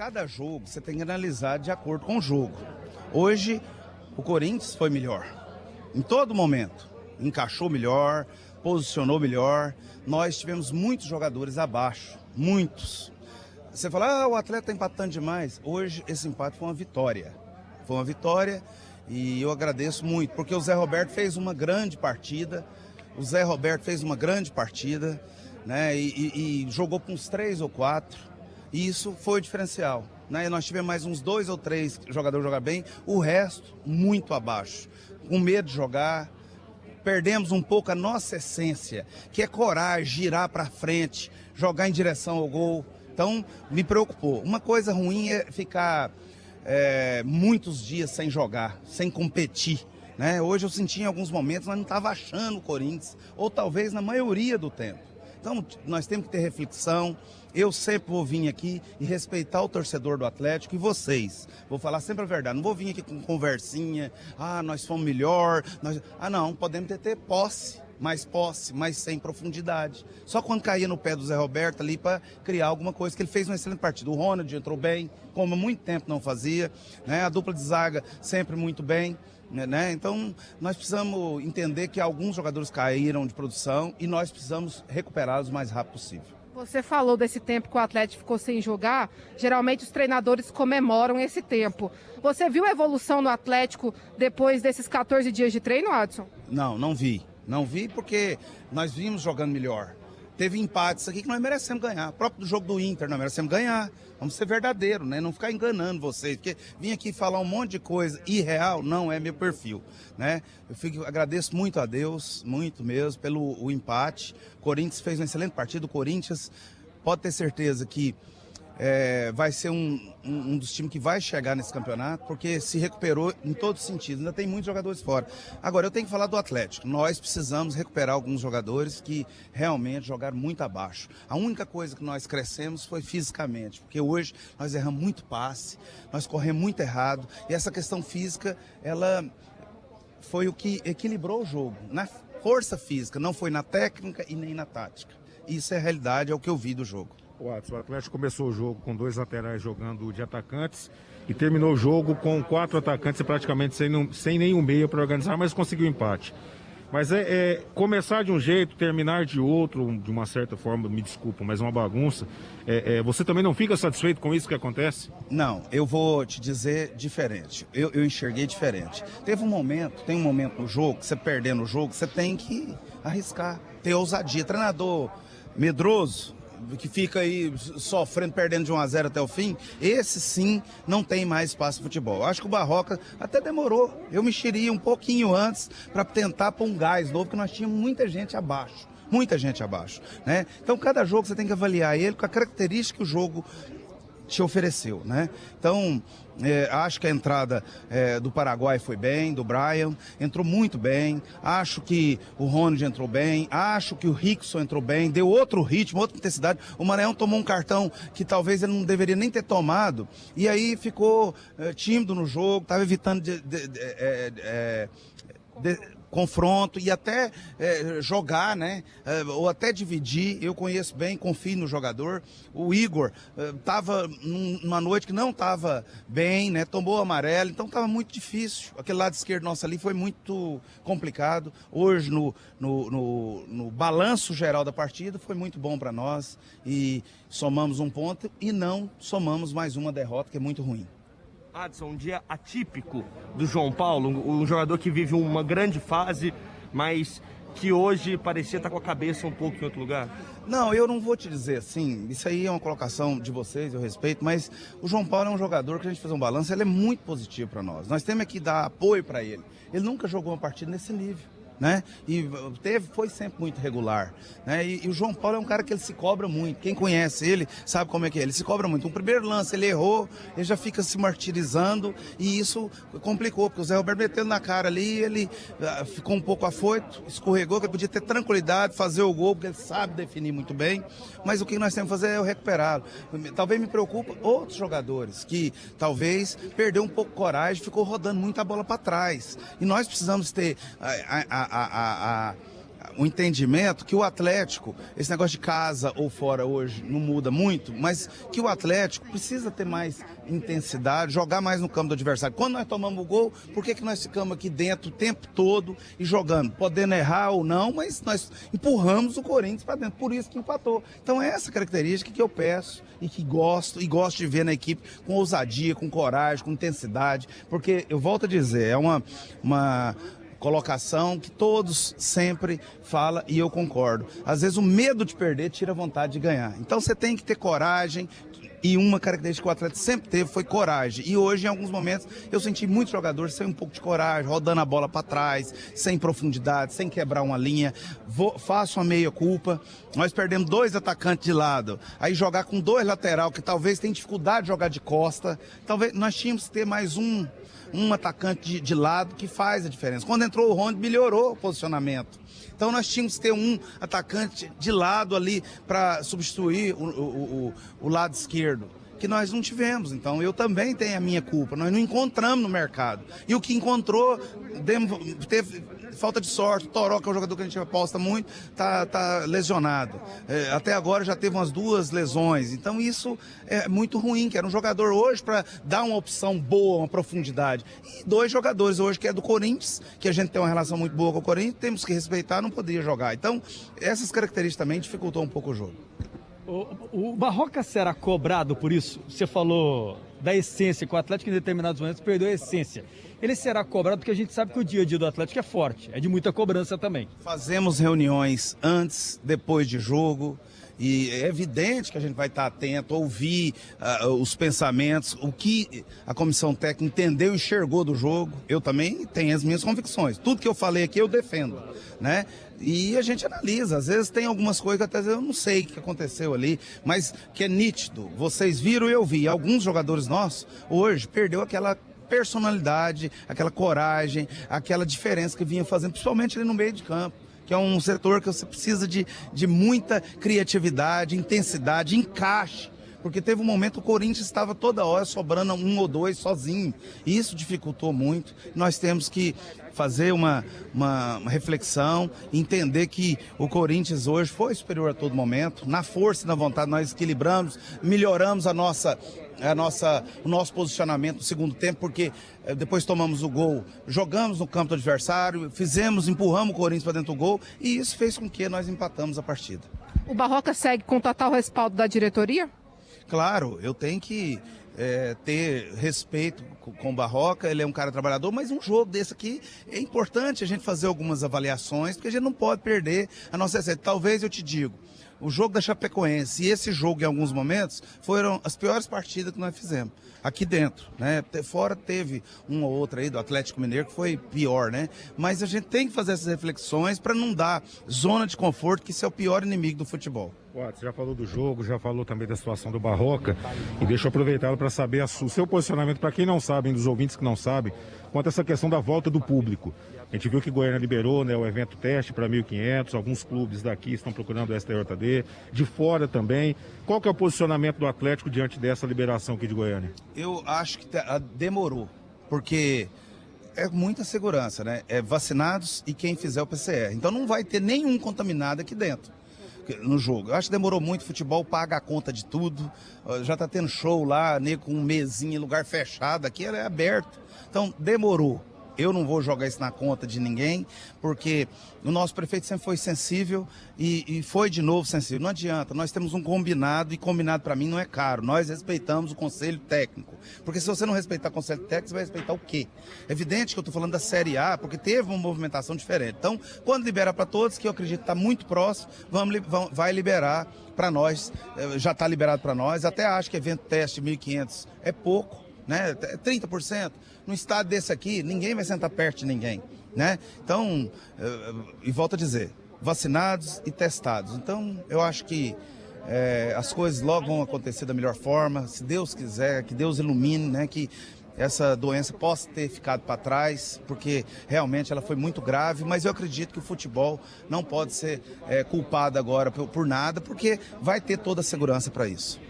Cada jogo você tem que analisar de acordo com o jogo. Hoje, o Corinthians foi melhor. Em todo momento. Encaixou melhor, posicionou melhor. Nós tivemos muitos jogadores abaixo. Muitos. Você fala, o atleta está empatando demais. Hoje, esse empate foi uma vitória. Foi uma vitória e eu agradeço muito, porque o Zé Roberto fez uma grande partida. Né? E jogou com uns 3 ou 4. E isso foi o diferencial. Né? E nós tivemos mais uns 2 ou 3 jogadores jogar bem, o resto muito abaixo. Com medo de jogar. Perdemos um pouco a nossa essência, que é coragem, girar para frente, jogar em direção ao gol. Então, me preocupou. Uma coisa ruim é ficar muitos dias sem jogar, sem competir. Né? Hoje eu senti em alguns momentos, mas não estava achando o Corinthians, ou talvez na maioria do tempo. Então, nós temos que ter reflexão. Eu sempre vou vir aqui e respeitar o torcedor do Atlético e vocês. Vou falar sempre a verdade. Não vou vir aqui com conversinha. Nós fomos melhor. Não, podemos ter posse, mas sem profundidade. Só quando caía no pé do Zé Roberto ali para criar alguma coisa, que ele fez um excelente partido. O Ronald entrou bem, como há muito tempo não fazia. Né? A dupla de zaga sempre muito bem. Né? Então, nós precisamos entender que alguns jogadores caíram de produção e nós precisamos recuperá-los o mais rápido possível. Você falou desse tempo que o Atlético ficou sem jogar. Geralmente os treinadores comemoram esse tempo. Você viu a evolução no Atlético depois desses 14 dias de treino, Adson? Não vi. Não vi porque nós vimos jogando melhor. Teve empates aqui que nós merecemos ganhar. O próprio jogo do Inter, nós merecemos ganhar. Vamos ser verdadeiros, né? Não ficar enganando vocês. Porque vim aqui falar um monte de coisa irreal, não é meu perfil, né? Agradeço muito a Deus, muito mesmo, pelo empate. O Corinthians fez uma excelente partida. O Corinthians pode ter certeza que vai ser um dos times que vai chegar nesse campeonato, porque se recuperou em todos os sentidos. Ainda tem muitos jogadores fora. Agora, eu tenho que falar do Atlético. Nós precisamos recuperar alguns jogadores que realmente jogaram muito abaixo. A única coisa que nós crescemos foi fisicamente, porque hoje nós erramos muito passe, nós corremos muito errado, e essa questão física, ela foi o que equilibrou o jogo. Na força física, não foi na técnica e nem na tática. Isso é a realidade, é o que eu vi do jogo. O Atlético começou o jogo com 2 laterais jogando de atacantes e terminou o jogo com 4 atacantes e praticamente sem nenhum meio para organizar, mas conseguiu empate. Mas começar de um jeito, terminar de outro, de uma certa forma, me desculpa, mas é uma bagunça. Você também não fica satisfeito com isso que acontece? Não, eu vou te dizer diferente. Eu enxerguei diferente. Tem um momento no jogo, que você perdendo o jogo, você tem que arriscar, ter ousadia. Treinador medroso, que fica aí sofrendo, perdendo de 1-0 até o fim, esse sim não tem mais espaço no futebol. Acho que o Barroca até demorou. Eu mexeria um pouquinho antes para tentar pôr um gás novo, porque nós tínhamos muita gente abaixo. Né? Então, cada jogo você tem que avaliar ele com a característica que o jogo te ofereceu, né? Então, acho que a entrada do Paraguai foi bem, do Brian, entrou muito bem. Acho que o Ronald entrou bem, acho que o Rickson entrou bem, deu outro ritmo, outra intensidade. O Maranhão tomou um cartão que talvez ele não deveria nem ter tomado, e aí ficou tímido no jogo, estava evitando confronto e até jogar, né? Ou até dividir. Eu conheço bem, confio no jogador. O Igor estava numa noite que não estava bem, né? Tomou amarelo, então estava muito difícil. Aquele lado esquerdo nosso ali foi muito complicado. Hoje, no balanço geral da partida, foi muito bom para nós e somamos um ponto e não somamos mais uma derrota, que é muito ruim. Adson, um dia atípico do João Paulo, um jogador que vive uma grande fase, mas que hoje parecia estar com a cabeça um pouco em outro lugar? Não, eu não vou te dizer assim, isso aí é uma colocação de vocês, eu respeito, mas o João Paulo é um jogador que a gente faz um balanço, ele é muito positivo para nós. Nós temos que dar apoio para ele. Ele nunca jogou uma partida nesse nível, né? E foi sempre muito regular, né? E o João Paulo é um cara que ele se cobra muito. Quem conhece ele sabe como é que é. Ele se cobra muito. No primeiro lance ele errou, ele já fica se martirizando e isso complicou, porque o Zé Roberto meteu na cara ali, ele ficou um pouco afoito, escorregou, que ele podia ter tranquilidade, fazer o gol, porque ele sabe definir muito bem. Mas o que nós temos que fazer é recuperá-lo. Talvez me preocupe outros jogadores que talvez perdeu um pouco de coragem, ficou rodando muito a bola para trás. E nós precisamos ter o entendimento que o Atlético, esse negócio de casa ou fora hoje não muda muito, mas que o Atlético precisa ter mais intensidade, jogar mais no campo do adversário. Quando nós tomamos o gol, por que nós ficamos aqui dentro o tempo todo e jogando? Podendo errar ou não, mas nós empurramos o Corinthians para dentro, por isso que empatou. Então é essa característica que eu peço e que gosto de ver na equipe com ousadia, com coragem, com intensidade, porque eu volto a dizer, é uma colocação que todos sempre falam e eu concordo. Às vezes o medo de perder tira a vontade de ganhar. Então você tem que ter coragem e uma característica que o Atlético sempre teve foi coragem. E hoje, em alguns momentos, eu senti muitos jogadores sem um pouco de coragem, rodando a bola para trás, sem profundidade, sem quebrar uma linha. Faço a meia culpa. Nós perdemos 2 atacantes de lado. Aí jogar com 2 lateral, que talvez tenha dificuldade de jogar de costa. Talvez nós tínhamos que ter mais um atacante de lado que faz a diferença. Quando entrou o Rony, melhorou o posicionamento. Então nós tínhamos que ter um atacante de lado ali para substituir o lado esquerdo, que nós não tivemos. Então eu também tenho a minha culpa. Nós não encontramos no mercado. E o que encontrou, teve falta de sorte. O Toró, que é um jogador que a gente aposta muito, tá lesionado. Até agora já teve umas 2 lesões. Então isso é muito ruim, que era um jogador hoje para dar uma opção boa, uma profundidade. E 2 jogadores hoje, que é do Corinthians, que a gente tem uma relação muito boa com o Corinthians, temos que respeitar, não poderia jogar. Então essas características também dificultou um pouco o jogo. O Barroca será cobrado por isso? Você falou da essência, que o Atlético em determinados momentos perdeu a essência. Ele será cobrado porque a gente sabe que o dia a dia do Atlético é forte, é de muita cobrança também. Fazemos reuniões antes, depois de jogo, e é evidente que a gente vai estar atento, ouvir os pensamentos, o que a comissão técnica entendeu e enxergou do jogo. Eu também tenho as minhas convicções. Tudo que eu falei aqui eu defendo, né? E a gente analisa, às vezes tem algumas coisas que até eu não sei o que aconteceu ali, mas que é nítido. Vocês viram e eu vi. Alguns jogadores nossos hoje perdeu aquela personalidade, aquela coragem, aquela diferença que vinha fazendo, principalmente ali no meio de campo, que é um setor que você precisa de muita criatividade, intensidade, encaixe. Porque teve um momento que o Corinthians estava toda hora sobrando 1 ou 2 sozinho. E isso dificultou muito. Nós temos que fazer uma reflexão, entender que o Corinthians hoje foi superior a todo momento. Na força e na vontade nós equilibramos, melhoramos o nosso posicionamento no segundo tempo, porque depois tomamos o gol, jogamos no campo do adversário, empurramos o Corinthians para dentro do gol e isso fez com que nós empatamos a partida. O Barroca segue com total respaldo da diretoria? Claro, eu tenho que ter respeito com o Barroca, ele é um cara trabalhador, mas um jogo desse aqui é importante a gente fazer algumas avaliações, porque a gente não pode perder a nossa essência. Talvez eu te digo, o jogo da Chapecoense e esse jogo em alguns momentos foram as piores partidas que nós fizemos aqui dentro, né? Fora teve uma ou outra aí do Atlético Mineiro que foi pior, né? Mas a gente tem que fazer essas reflexões para não dar zona de conforto, que isso é o pior inimigo do futebol. Você já falou do jogo, já falou também da situação do Barroca, e deixa eu aproveitar para saber o seu posicionamento, para quem não sabe, dos ouvintes que não sabem, quanto a essa questão da volta do público. A gente viu que Goiânia liberou, né, o evento teste para 1.500, alguns clubes daqui estão procurando o STJD, de fora também. Qual que é o posicionamento do Atlético diante dessa liberação aqui de Goiânia? Eu acho que demorou, porque é muita segurança, né? É vacinados e quem fizer o PCR. Então não vai ter nenhum contaminado aqui dentro no jogo. Eu acho que demorou muito, o futebol paga a conta de tudo, já tá tendo show lá, nego com um mesinho em lugar fechado, aqui é aberto. Então demorou. Eu não vou jogar isso na conta de ninguém, porque o nosso prefeito sempre foi sensível e foi de novo sensível. Não adianta, nós temos um combinado e combinado para mim não é caro. Nós respeitamos o conselho técnico. Porque se você não respeitar o conselho técnico, você vai respeitar o quê? É evidente que eu estou falando da Série A, porque teve uma movimentação diferente. Então, quando libera para todos, que eu acredito que está muito próximo, vai liberar para nós, já está liberado para nós. Até acho que evento teste 1.500 é pouco, né? 30%. Num estado desse aqui, ninguém vai sentar perto de ninguém, né? Então, e volto a dizer, vacinados e testados. Então, eu acho que as coisas logo vão acontecer da melhor forma, se Deus quiser, que Deus ilumine, né? Que essa doença possa ter ficado para trás, porque realmente ela foi muito grave, mas eu acredito que o futebol não pode ser culpado agora por nada, porque vai ter toda a segurança para isso.